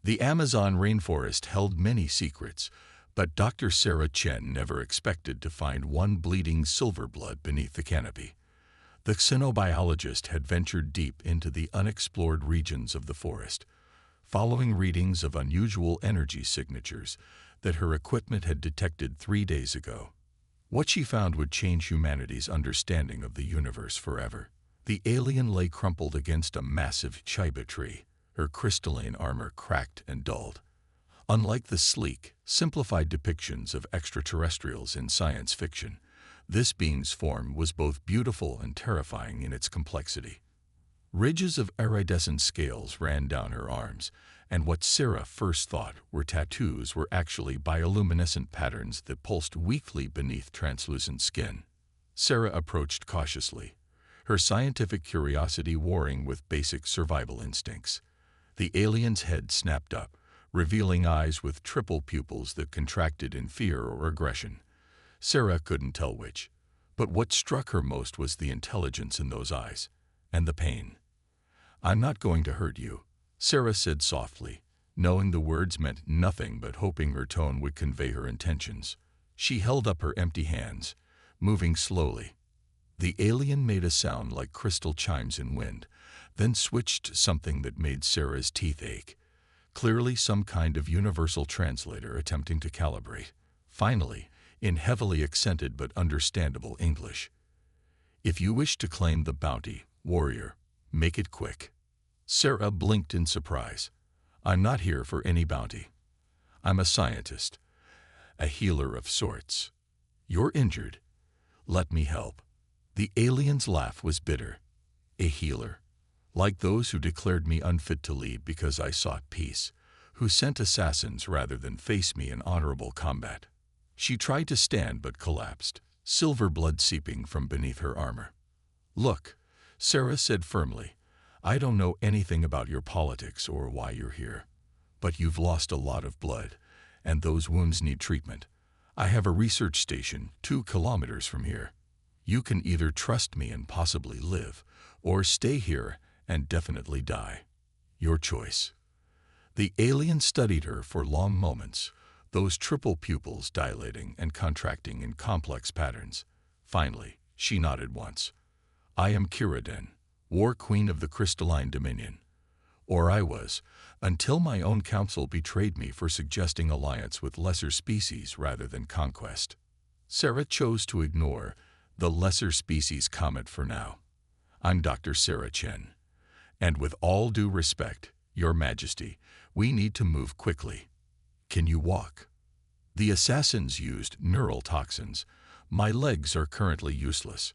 The Amazon rainforest held many secrets, but Dr. Sarah Chen never expected to find one bleeding silver blood beneath the canopy. The xenobiologist had ventured deep into the unexplored regions of the forest, following readings of unusual energy signatures that her equipment had detected 3 days ago. What she found would change humanity's understanding of the universe forever. The alien lay crumpled against a massive chiba tree, her crystalline armor cracked and dulled. Unlike the sleek, simplified depictions of extraterrestrials in science fiction, this being's form was both beautiful and terrifying in its complexity. Ridges of iridescent scales ran down her arms, and what Sarah first thought were tattoos were actually bioluminescent patterns that pulsed weakly beneath translucent skin. Sarah approached cautiously, her scientific curiosity warring with basic survival instincts. The alien's head snapped up, revealing eyes with triple pupils that contracted in fear or aggression. Sarah couldn't tell which, but what struck her most was the intelligence in those eyes, and the pain. "I'm not going to hurt you," Sarah said softly, knowing the words meant nothing but hoping her tone would convey her intentions. She held up her empty hands, moving slowly. The alien made a sound like crystal chimes in wind, then switched to something that made Sarah's teeth ache. Clearly some kind of universal translator attempting to calibrate. Finally, in heavily accented but understandable English, "If you wish to claim the bounty, warrior, make it quick." Sarah blinked in surprise. "I'm not here for any bounty. I'm a scientist, a healer of sorts. You're injured. Let me help." The alien's laugh was bitter. "A healer? Like those who declared me unfit to lead because I sought peace, who sent assassins rather than face me in honorable combat." She tried to stand but collapsed, silver blood seeping from beneath her armor. "Look," Sarah said firmly, "I don't know anything about your politics or why you're here, but you've lost a lot of blood, and those wounds need treatment. I have a research station 2 kilometers from here. You can either trust me and possibly live, or stay here and definitely die. Your choice." The alien studied her for long moments, those triple pupils dilating and contracting in complex patterns. Finally, she nodded once. "I am Kiraden, War Queen of the Crystalline Dominion. Or I was, until my own council betrayed me for suggesting alliance with lesser species rather than conquest." Sarah chose to ignore the lesser species comment for now. "I'm Dr. Sarah Chen. And with all due respect, Your Majesty, we need to move quickly. Can you walk?" "The assassins used neural toxins. My legs are currently useless."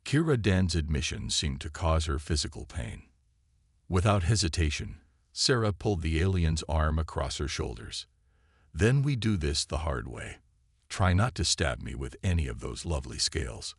Kiraden's admission seemed to cause her physical pain. Without hesitation, Sarah pulled the alien's arm across her shoulders. "Then we do this the hard way. Try not to stab me with any of those lovely scales."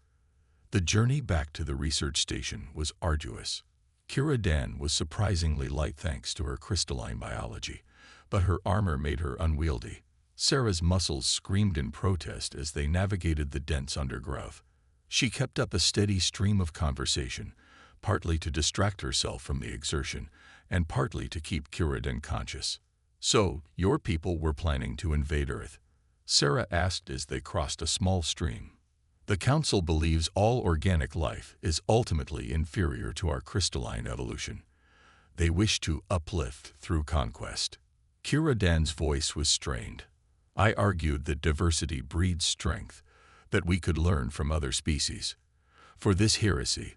The journey back to the research station was arduous. Kiraden was surprisingly light thanks to her crystalline biology, but her armor made her unwieldy. Sarah's muscles screamed in protest as they navigated the dense undergrowth. She kept up a steady stream of conversation, partly to distract herself from the exertion, and partly to keep Kiraden conscious. "So, your people were planning to invade Earth?" Sarah asked as they crossed a small stream. "The Council believes all organic life is ultimately inferior to our crystalline evolution. They wish to uplift through conquest." Kiraden's voice was strained. "I argued that diversity breeds strength, that we could learn from other species. For this heresy,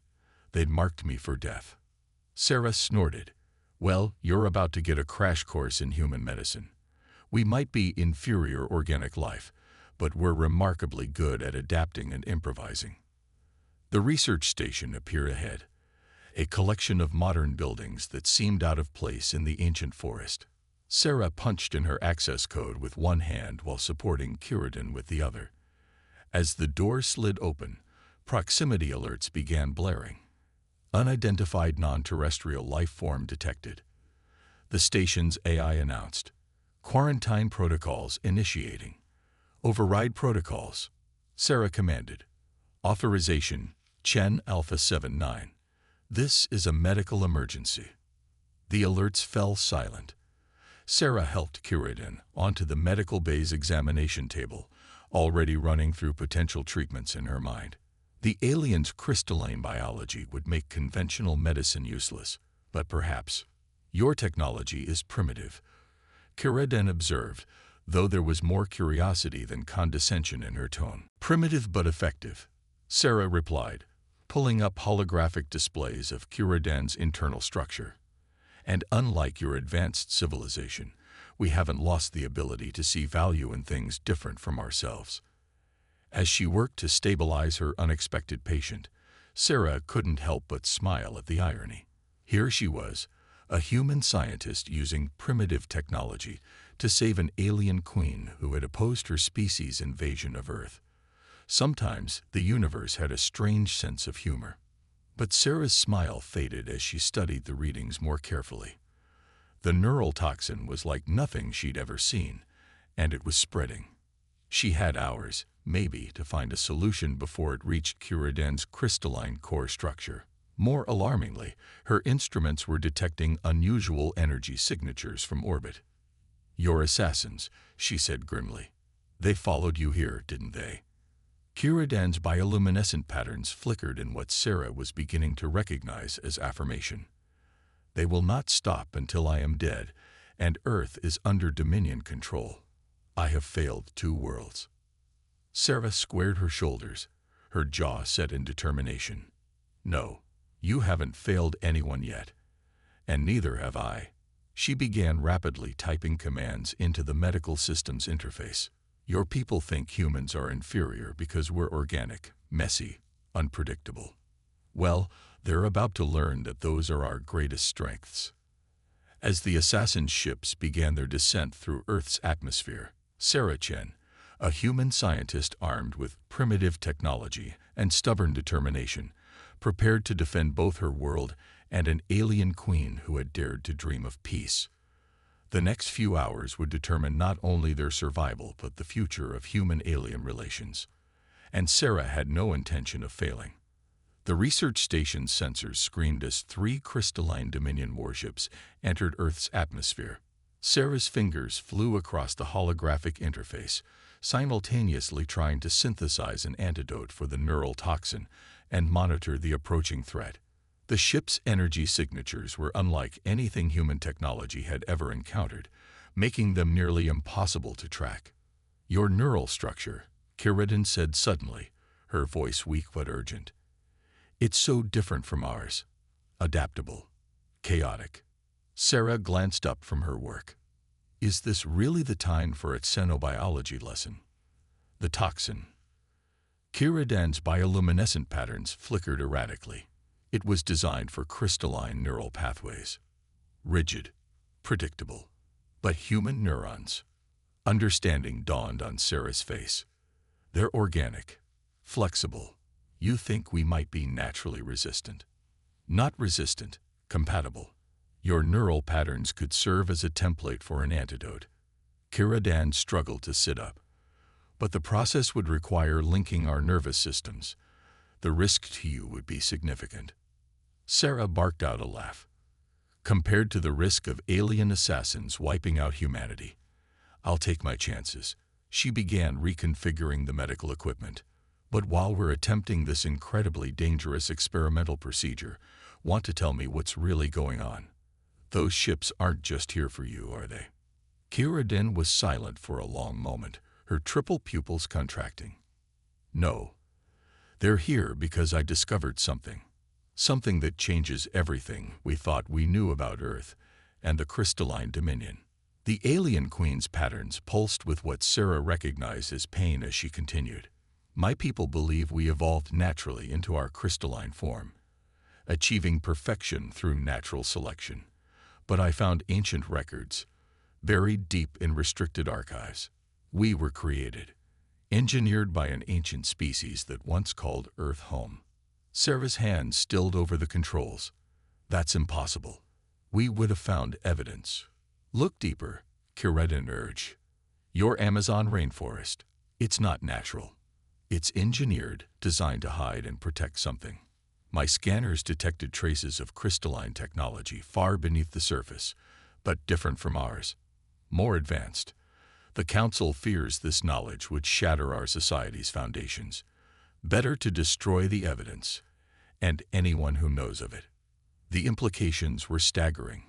they'd marked me for death." Sarah snorted. "Well, you're about to get a crash course in human medicine. We might be inferior organic life, but we're remarkably good at adapting and improvising." The research station appeared ahead, a collection of modern buildings that seemed out of place in the ancient forest. Sarah punched in her access code with one hand while supporting Kiraden with the other. As the door slid open, proximity alerts began blaring. "Unidentified non-terrestrial life form detected." The station's AI announced. "Quarantine protocols initiating." "Override protocols," Sarah commanded. "Authorization, Chen Alpha 79. This is a medical emergency." The alerts fell silent. Sarah helped Kiridan onto the medical bay's examination table, already running through potential treatments in her mind. The alien's crystalline biology would make conventional medicine useless, but perhaps your technology is primitive, Kiridan observed, though there was more curiosity than condescension in her tone. Primitive but effective, Sarah replied, pulling up holographic displays of Kiridan's internal structure. And unlike your advanced civilization, we haven't lost the ability to see value in things different from ourselves. As she worked to stabilize her unexpected patient, Sarah couldn't help but smile at the irony. Here she was, a human scientist using primitive technology to save an alien queen who had opposed her species' invasion of Earth. Sometimes the universe had a strange sense of humor. But Sarah's smile faded as she studied the readings more carefully. The neural toxin was like nothing she'd ever seen, and it was spreading. She had hours, maybe, to find a solution before it reached Kiridan's crystalline core structure. More alarmingly, her instruments were detecting unusual energy signatures from orbit. "Your assassins," she said grimly. "They followed you here, didn't they?" Kiridan's bioluminescent patterns flickered in what Sarah was beginning to recognize as affirmation. "They will not stop until I am dead, and Earth is under Dominion control. I have failed 2 worlds." Sarah squared her shoulders, her jaw set in determination. "No, you haven't failed anyone yet, and neither have I." She began rapidly typing commands into the medical systems interface. "Your people think humans are inferior because we're organic, messy, unpredictable. Well, they're about to learn that those are our greatest strengths." As the assassin ships began their descent through Earth's atmosphere, Sarah Chen, a human scientist armed with primitive technology and stubborn determination, prepared to defend both her world and an alien queen who had dared to dream of peace. The next few hours would determine not only their survival but the future of human-alien relations. And Sarah had no intention of failing. The research station's sensors screamed as 3 crystalline Dominion warships entered Earth's atmosphere. Sarah's fingers flew across the holographic interface, simultaneously trying to synthesize an antidote for the neural toxin and monitor the approaching threat. The ship's energy signatures were unlike anything human technology had ever encountered, making them nearly impossible to track. "Your neural structure," Kiridan said suddenly, her voice weak but urgent. "It's so different from ours. Adaptable. Chaotic." Sarah glanced up from her work. Is this really the time for a xenobiology lesson? The toxin. Kiridan's bioluminescent patterns flickered erratically. It was designed for crystalline neural pathways. Rigid, predictable, but human neurons. Understanding dawned on Sarah's face. They're organic, flexible. You think we might be naturally resistant. Not resistant, compatible. Your neural patterns could serve as a template for an antidote. Kiridan struggled to sit up. But the process would require linking our nervous systems. The risk to you would be significant. Sarah barked out a laugh. Compared to the risk of alien assassins wiping out humanity, I'll take my chances. She began reconfiguring the medical equipment. But while we're attempting this incredibly dangerous experimental procedure, want to tell me what's really going on? Those ships aren't just here for you, are they? Kiridan was silent for a long moment, her triple pupils contracting. No. They're here because I discovered something. Something that changes everything we thought we knew about Earth and the crystalline Dominion. The alien queen's patterns pulsed with what Sarah recognized as pain as she continued. My people believe we evolved naturally into our crystalline form, achieving perfection through natural selection. But I found ancient records, buried deep in restricted archives. We were created, engineered by an ancient species that once called Earth home. Sarah's hand stilled over the controls. That's impossible. We would have found evidence. Look deeper, Kiridan urged. Your Amazon rainforest. It's not natural. It's engineered, designed to hide and protect something. My scanners detected traces of crystalline technology far beneath the surface, but different from ours. more advanced. The Council fears this knowledge would shatter our society's foundations. Better to destroy the evidence, and anyone who knows of it. The implications were staggering.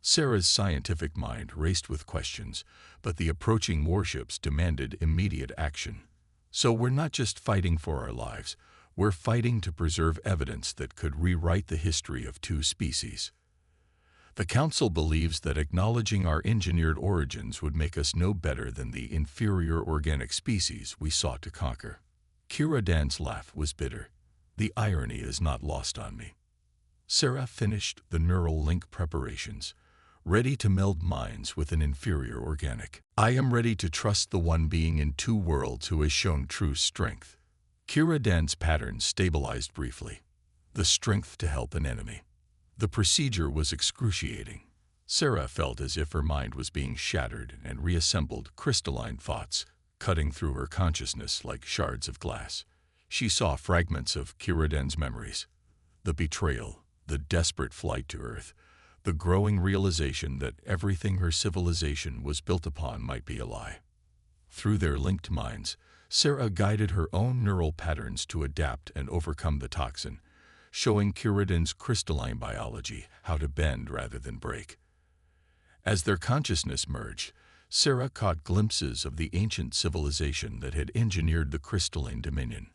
Sarah's scientific mind raced with questions, but the approaching warships demanded immediate action. So we're not just fighting for our lives, we're fighting to preserve evidence that could rewrite the history of two species. The Council believes that acknowledging our engineered origins would make us no better than the inferior organic species we sought to conquer. Kiradan's laugh was bitter. The irony is not lost on me. Sarah finished the neural link preparations, ready to meld minds with an inferior organic. I am ready to trust the one being in two worlds who has shown true strength. Kiradan's pattern stabilized briefly. The strength to help an enemy. The procedure was excruciating. Sarah felt as if her mind was being shattered and reassembled crystalline thoughts, cutting through her consciousness like shards of glass. She saw fragments of Kiradan's memories. The betrayal, the desperate flight to Earth, the growing realization that everything her civilization was built upon might be a lie. Through their linked minds, Sarah guided her own neural patterns to adapt and overcome the toxin, showing Kiradan's crystalline biology how to bend rather than break. As their consciousness merged, Sarah caught glimpses of the ancient civilization that had engineered the crystalline dominion.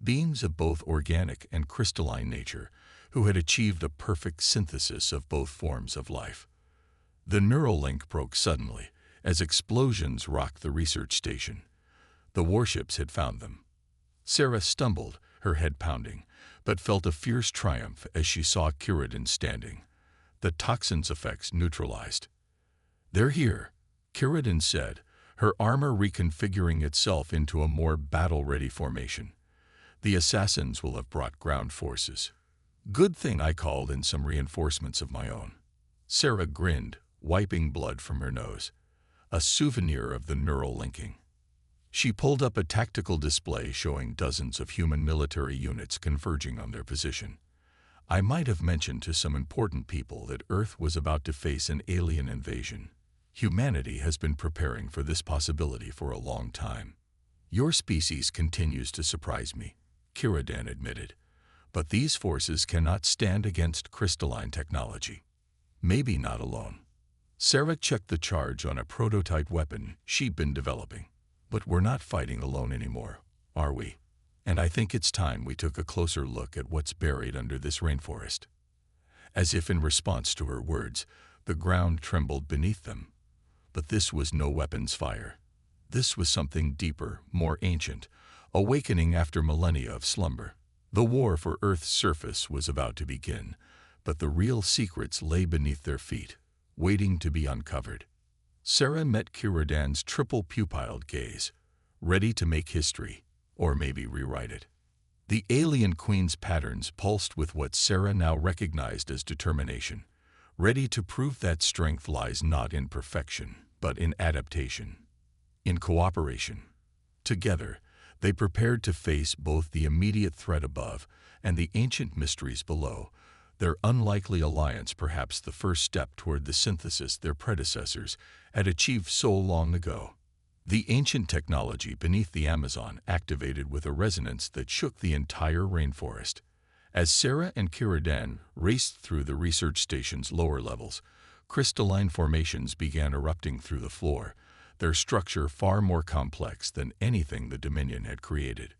Beings of both organic and crystalline nature who had achieved a perfect synthesis of both forms of life. The neural link broke suddenly as explosions rocked the research station. The warships had found them. Sarah stumbled, her head pounding, but felt a fierce triumph as she saw Kiradan standing. The toxin's effects neutralized. "They're here," Kiradan said, her armor reconfiguring itself into a more battle-ready formation. "The assassins will have brought ground forces. Good thing I called in some reinforcements of my own." Sarah grinned, wiping blood from her nose. A souvenir of the neural linking. She pulled up a tactical display showing dozens of human military units converging on their position. I might have mentioned to some important people that Earth was about to face an alien invasion. Humanity has been preparing for this possibility for a long time. "Your species continues to surprise me," Kiradan admitted. "But these forces cannot stand against crystalline technology." Maybe not alone. Sarah checked the charge on a prototype weapon she'd been developing. "But we're not fighting alone anymore, are we? And I think it's time we took a closer look at what's buried under this rainforest." As if in response to her words, the ground trembled beneath them. But this was no weapons fire. This was something deeper, more ancient, awakening after millennia of slumber. The war for Earth's surface was about to begin, but the real secrets lay beneath their feet, waiting to be uncovered. Sarah met Kiradan's triple-pupilled gaze, ready to make history, or maybe rewrite it. The alien queen's patterns pulsed with what Sarah now recognized as determination, ready to prove that strength lies not in perfection, but in adaptation, in cooperation. Together, they prepared to face both the immediate threat above and the ancient mysteries below, their unlikely alliance perhaps the first step toward the synthesis their predecessors had achieved so long ago. The ancient technology beneath the Amazon activated with a resonance that shook the entire rainforest. As Sarah and Kiradan raced through the research station's lower levels, crystalline formations began erupting through the floor, their structure far more complex than anything the Dominion had created.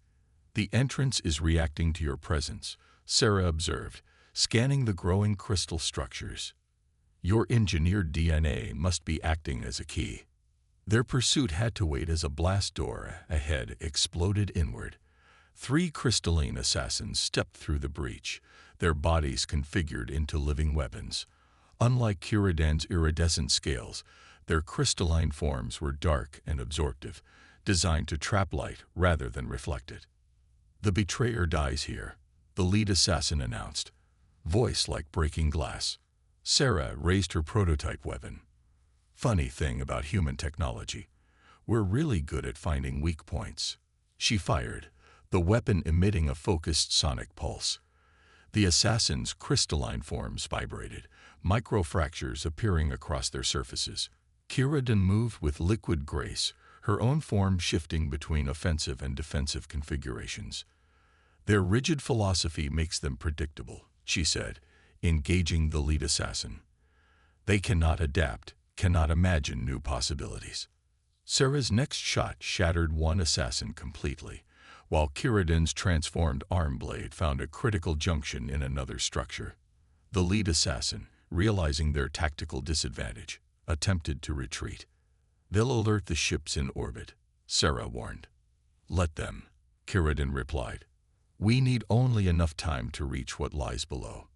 "The entrance is reacting to your presence," Sarah observed, scanning the growing crystal structures. "Your engineered DNA must be acting as a key." Their pursuit had to wait as a blast door ahead exploded inward. 3 crystalline assassins stepped through the breach, their bodies configured into living weapons. Unlike Kiradan's iridescent scales, their crystalline forms were dark and absorptive, designed to trap light rather than reflect it. "The betrayer dies here," the lead assassin announced, voice like breaking glass. Sarah raised her prototype weapon. "Funny thing about human technology. We're really good at finding weak points." She fired, the weapon emitting a focused sonic pulse. The assassin's crystalline forms vibrated, microfractures appearing across their surfaces. Kiraden moved with liquid grace, her own form shifting between offensive and defensive configurations. Their rigid philosophy makes them predictable, she said, engaging the lead assassin. They cannot adapt, cannot imagine new possibilities. Sarah's next shot shattered one assassin completely, while Kiraden's transformed arm blade found a critical junction in another structure. The lead assassin, realizing their tactical disadvantage, attempted to retreat. They'll alert the ships in orbit, Sarah warned. Let them, Kiraden replied. We need only enough time to reach what lies below.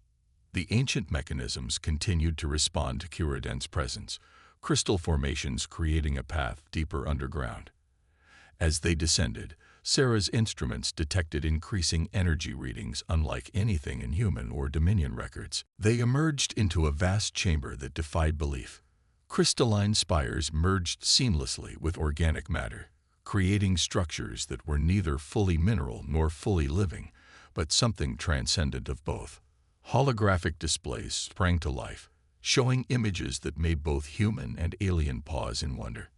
The ancient mechanisms continued to respond to Kiraden's presence, crystal formations creating a path deeper underground. As they descended, Sarah's instruments detected increasing energy readings unlike anything in human or Dominion records. They emerged into a vast chamber that defied belief. Crystalline spires merged seamlessly with organic matter, creating structures that were neither fully mineral nor fully living, but something transcendent of both. Holographic displays sprang to life, showing images that made both human and alien pause in wonder.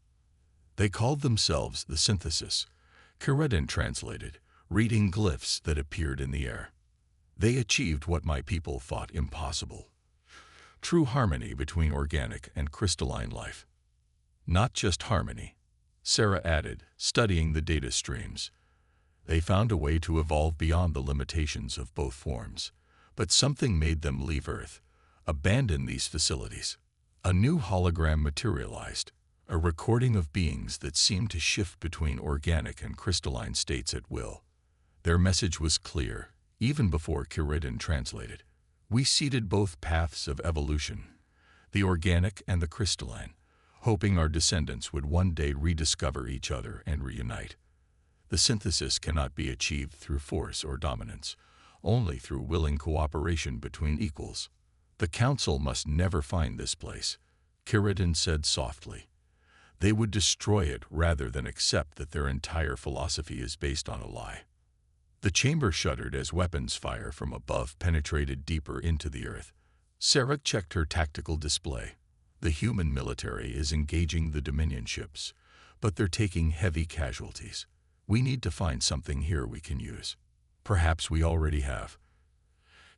They called themselves the Synthesis, Kiraden translated, reading glyphs that appeared in the air. They achieved what my people thought impossible: true harmony between organic and crystalline life. Not just harmony, Sarah added, studying the data streams. They found a way to evolve beyond the limitations of both forms, but something made them leave Earth, abandon these facilities. A new hologram materialized, a recording of beings that seemed to shift between organic and crystalline states at will. Their message was clear, even before Kiraden translated. We seeded both paths of evolution, the organic and the crystalline, hoping our descendants would one day rediscover each other and reunite. The synthesis cannot be achieved through force or dominance, only through willing cooperation between equals. The Council must never find this place, Kiraden said softly. They would destroy it rather than accept that their entire philosophy is based on a lie. The chamber shuddered as weapons fire from above penetrated deeper into the earth. Sarah checked her tactical display. The human military is engaging the Dominion ships, but they're taking heavy casualties. We need to find something here we can use. Perhaps we already have.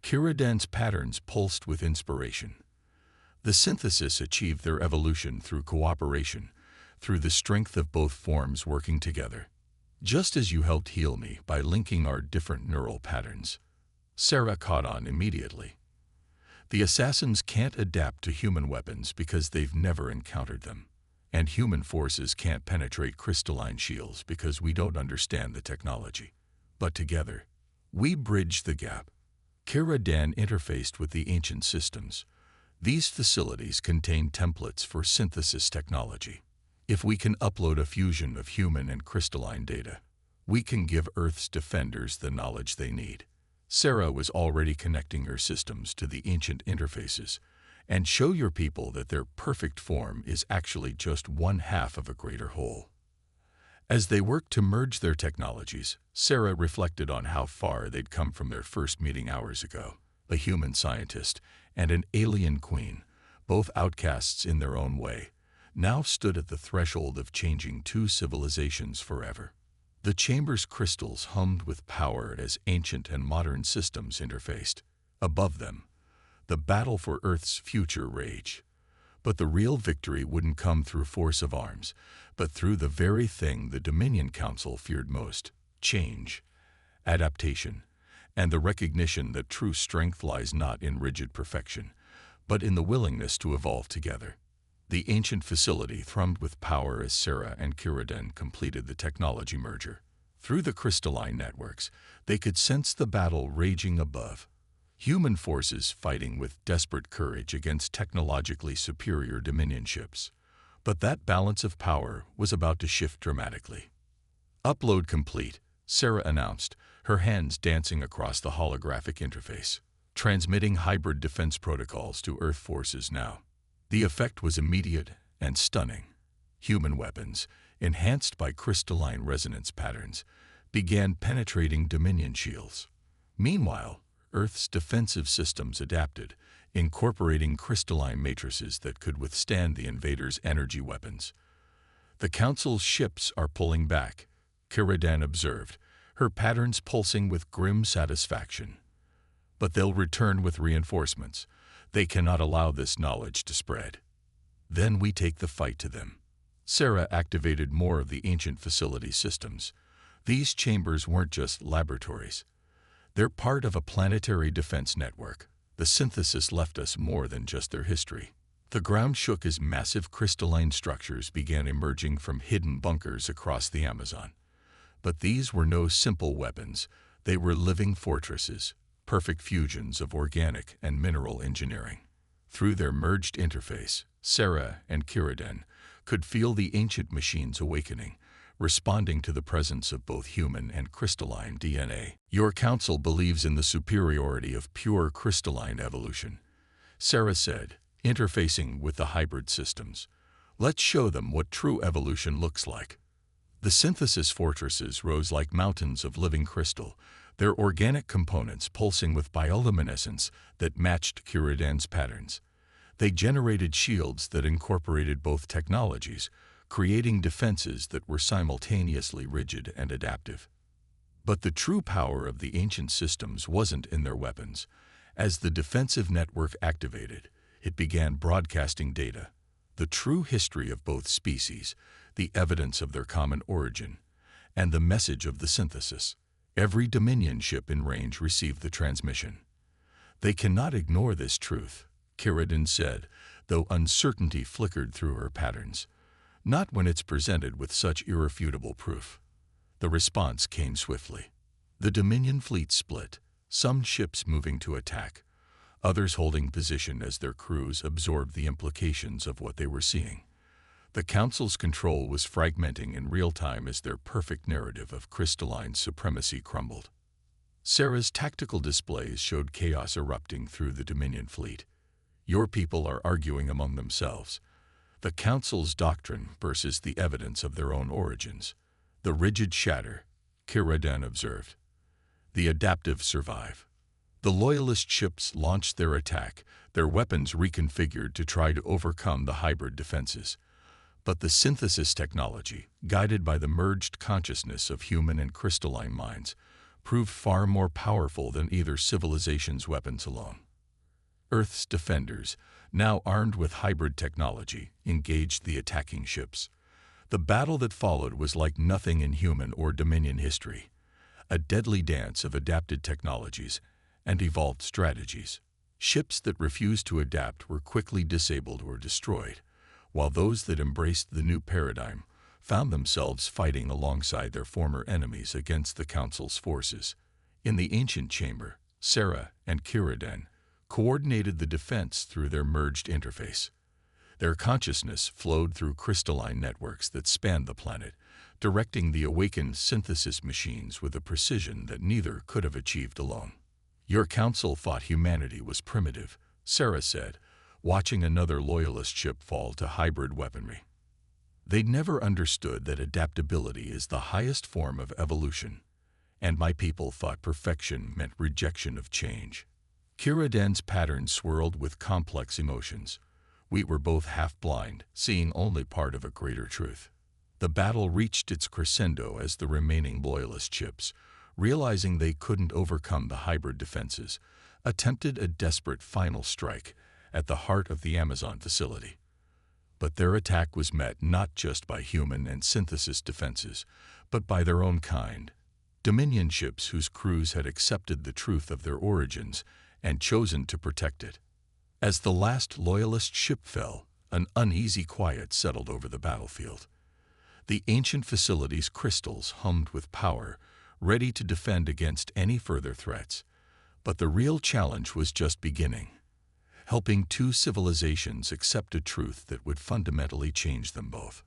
Kiraden's patterns pulsed with inspiration. The Synthesis achieved their evolution through cooperation, through the strength of both forms working together. Just as you helped heal me by linking our different neural patterns. Sarah caught on immediately. The assassins can't adapt to human weapons because they've never encountered them. And human forces can't penetrate crystalline shields because we don't understand the technology. But together, we bridge the gap. Kiraden interfaced with the ancient systems. These facilities contain templates for synthesis technology. If we can upload a fusion of human and crystalline data, we can give Earth's defenders the knowledge they need. Sarah was already connecting her systems to the ancient interfaces, and show your people that their perfect form is actually just one half of a greater whole. As they worked to merge their technologies, Sarah reflected on how far they'd come from their first meeting hours ago. A human scientist and an alien queen, both outcasts in their own way, now stood at the threshold of changing two civilizations forever. The chamber's crystals hummed with power as ancient and modern systems interfaced. Above them, the battle for Earth's future raged. But the real victory wouldn't come through force of arms, but through the very thing the Dominion Council feared most: change, adaptation, and the recognition that true strength lies not in rigid perfection, but in the willingness to evolve together. The ancient facility thrummed with power as Sarah and Kiraden completed the technology merger. Through the crystalline networks, they could sense the battle raging above. Human forces fighting with desperate courage against technologically superior Dominion ships. But that balance of power was about to shift dramatically. Upload complete, Sarah announced, her hands dancing across the holographic interface. Transmitting hybrid defense protocols to Earth forces now. The effect was immediate and stunning. Human weapons, enhanced by crystalline resonance patterns, began penetrating Dominion shields. Meanwhile, Earth's defensive systems adapted, incorporating crystalline matrices that could withstand the invaders' energy weapons. "The Council's ships are pulling back," Kiradan observed, her patterns pulsing with grim satisfaction. "But they'll return with reinforcements. They cannot allow this knowledge to spread." "Then we take the fight to them." Sarah activated more of the ancient facility systems. These chambers weren't just laboratories. They're part of a planetary defense network. The synthesis left us more than just their history. The ground shook as massive crystalline structures began emerging from hidden bunkers across the Amazon. But these were no simple weapons. They were living fortresses, perfect fusions of organic and mineral engineering. Through their merged interface, Sarah and Kiradan could feel the ancient machines awakening, responding to the presence of both human and crystalline DNA. "Your council believes in the superiority of pure crystalline evolution," Sarah said, interfacing with the hybrid systems. "Let's show them what true evolution looks like." The synthesis fortresses rose like mountains of living crystal, their organic components pulsing with bioluminescence that matched Kiradan's patterns. They generated shields that incorporated both technologies, creating defenses that were simultaneously rigid and adaptive. But the true power of the ancient systems wasn't in their weapons. As the defensive network activated, it began broadcasting data, the true history of both species, the evidence of their common origin, and the message of the synthesis. Every Dominion ship in range received the transmission. "They cannot ignore this truth," Kiradan said, though uncertainty flickered through her patterns. "Not when it's presented with such irrefutable proof." The response came swiftly. The Dominion fleet split, some ships moving to attack, others holding position as their crews absorbed the implications of what they were seeing. The Council's control was fragmenting in real time as their perfect narrative of crystalline supremacy crumbled. Sarah's tactical displays showed chaos erupting through the Dominion fleet. "Your people are arguing among themselves. The Council's doctrine versus the evidence of their own origins. The rigid shatter," Kiradan observed. "The adaptive survive." The Loyalist ships launched their attack, their weapons reconfigured to try to overcome the hybrid defenses. But the synthesis technology, guided by the merged consciousness of human and crystalline minds, proved far more powerful than either civilization's weapons alone. Earth's defenders, now armed with hybrid technology, engaged the attacking ships. The battle that followed was like nothing in human or Dominion history, a deadly dance of adapted technologies and evolved strategies. Ships that refused to adapt were quickly disabled or destroyed, while those that embraced the new paradigm found themselves fighting alongside their former enemies against the Council's forces. In the ancient chamber, Sarah and Kiradan coordinated the defense through their merged interface. Their consciousness flowed through crystalline networks that spanned the planet, directing the awakened synthesis machines with a precision that neither could have achieved alone. "Your council thought humanity was primitive," Sarah said, watching another Loyalist ship fall to hybrid weaponry. "They'd never understood that adaptability is the highest form of evolution, and my people thought perfection meant rejection of change." Kiradan's pattern swirled with complex emotions. "We were both half-blind, seeing only part of a greater truth." The battle reached its crescendo as the remaining Loyalist ships, realizing they couldn't overcome the hybrid defenses, attempted a desperate final strike at the heart of the Amazon facility. But their attack was met not just by human and synthesis defenses, but by their own kind, Dominion ships whose crews had accepted the truth of their origins and chosen to protect it. As the last Loyalist ship fell, an uneasy quiet settled over the battlefield. The ancient facility's crystals hummed with power, ready to defend against any further threats. But the real challenge was just beginning, helping two civilizations accept a truth that would fundamentally change them both.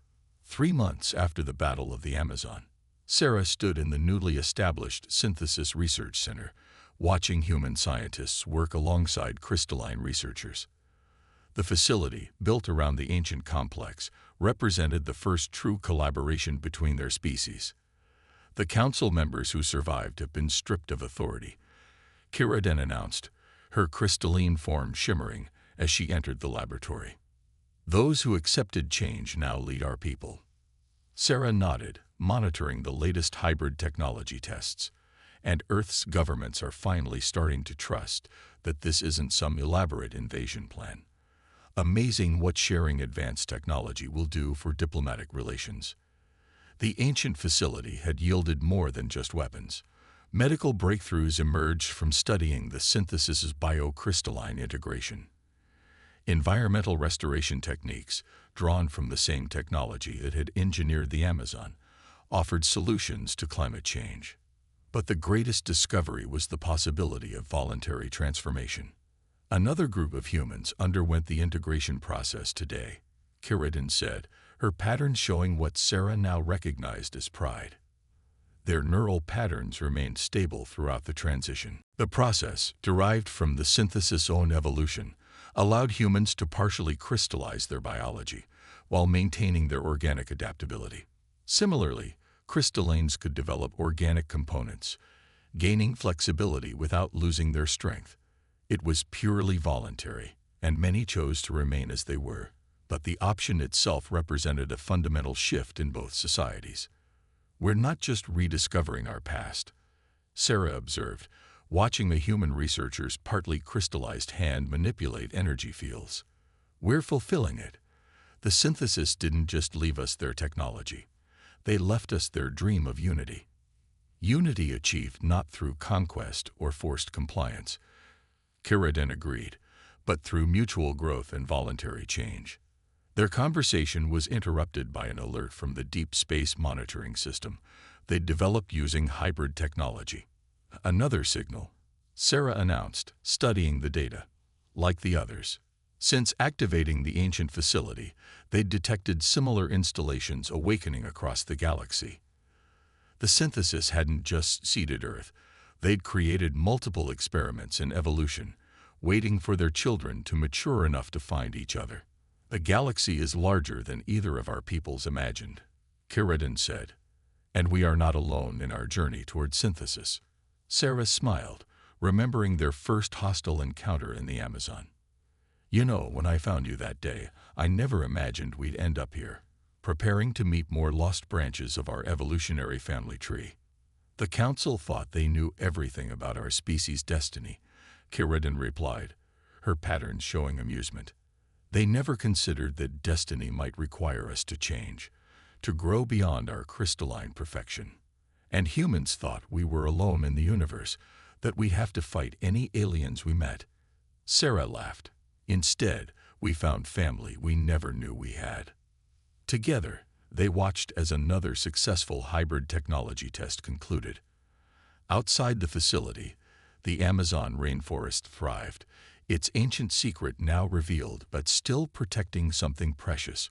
3 months after the Battle of the Amazon, Sarah stood in the newly established Synthesis Research Center, watching human scientists work alongside crystalline researchers. The facility, built around the ancient complex, represented the first true collaboration between their species. The council members who survived have been stripped of authority, Kiradan announced, her crystalline form shimmering as she entered the laboratory. "Those who accepted change now lead our people." Sarah nodded, monitoring the latest hybrid technology tests. "And Earth's governments are finally starting to trust that this isn't some elaborate invasion plan. Amazing what sharing advanced technology will do for diplomatic relations." The ancient facility had yielded more than just weapons. Medical breakthroughs emerged from studying the synthesis's biocrystalline integration. Environmental restoration techniques, drawn from the same technology that had engineered the Amazon, offered solutions to climate change. But the greatest discovery was the possibility of voluntary transformation. Another group of humans underwent the integration process today, Kiridan said, her patterns showing what Sarah now recognized as pride. Their neural patterns remained stable throughout the transition. The process, derived from the synthesis' own evolution, allowed humans to partially crystallize their biology while maintaining their organic adaptability. Similarly, crystallines could develop organic components, gaining flexibility without losing their strength. It was purely voluntary, and many chose to remain as they were, but the option itself represented a fundamental shift in both societies. "We're not just rediscovering our past," Sarah observed, watching the human researchers' partly crystallized hand manipulate energy fields. "We're fulfilling it. The synthesis didn't just leave us their technology. They left us their dream of unity. Unity achieved not through conquest or forced compliance," Kiridan agreed, "but through mutual growth and voluntary change." Their conversation was interrupted by an alert from the Deep Space Monitoring System they'd developed using hybrid technology. "Another signal," Sarah announced, studying the data. Like the others, since activating the ancient facility, they'd detected similar installations awakening across the galaxy. The synthesis hadn't just seeded Earth. They'd created multiple experiments in evolution, waiting for their children to mature enough to find each other. "The galaxy is larger than either of our peoples imagined," Kiridan said, "and we are not alone in our journey toward synthesis." Sarah smiled, remembering their first hostile encounter in the Amazon. "You know, when I found you that day, I never imagined we'd end up here, preparing to meet more lost branches of our evolutionary family tree." "The Council thought they knew everything about our species' destiny," Kiridan replied, her patterns showing amusement. "They never considered that destiny might require us to change, to grow beyond our crystalline perfection. And humans thought we were alone in the universe, that we'd have to fight any aliens we met." Sarah laughed. "Instead, we found family we never knew we had." Together, they watched as another successful hybrid technology test concluded. Outside the facility, the Amazon rainforest thrived, its ancient secret now revealed but still protecting something precious,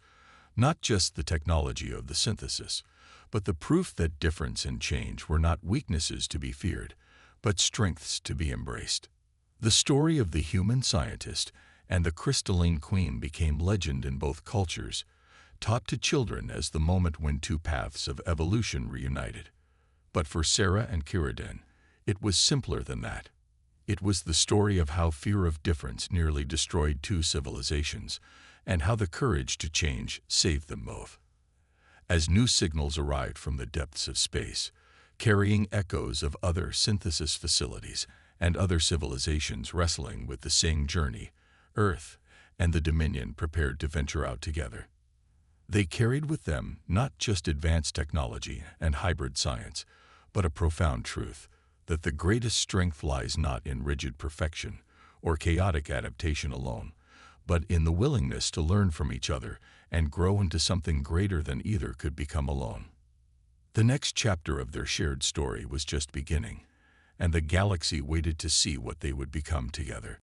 not just the technology of the synthesis, but the proof that difference and change were not weaknesses to be feared, but strengths to be embraced. The story of the human scientist and the crystalline queen became legend in both cultures, taught to children as the moment when two paths of evolution reunited. But for Sarah and Kiridan, it was simpler than that. It was the story of how fear of difference nearly destroyed two civilizations, and how the courage to change saved them both. As new signals arrived from the depths of space, carrying echoes of other synthesis facilities and other civilizations wrestling with the same journey, Earth and the Dominion prepared to venture out together. They carried with them not just advanced technology and hybrid science, but a profound truth, that the greatest strength lies not in rigid perfection or chaotic adaptation alone, but in the willingness to learn from each other and grow into something greater than either could become alone. The next chapter of their shared story was just beginning, and the galaxy waited to see what they would become together.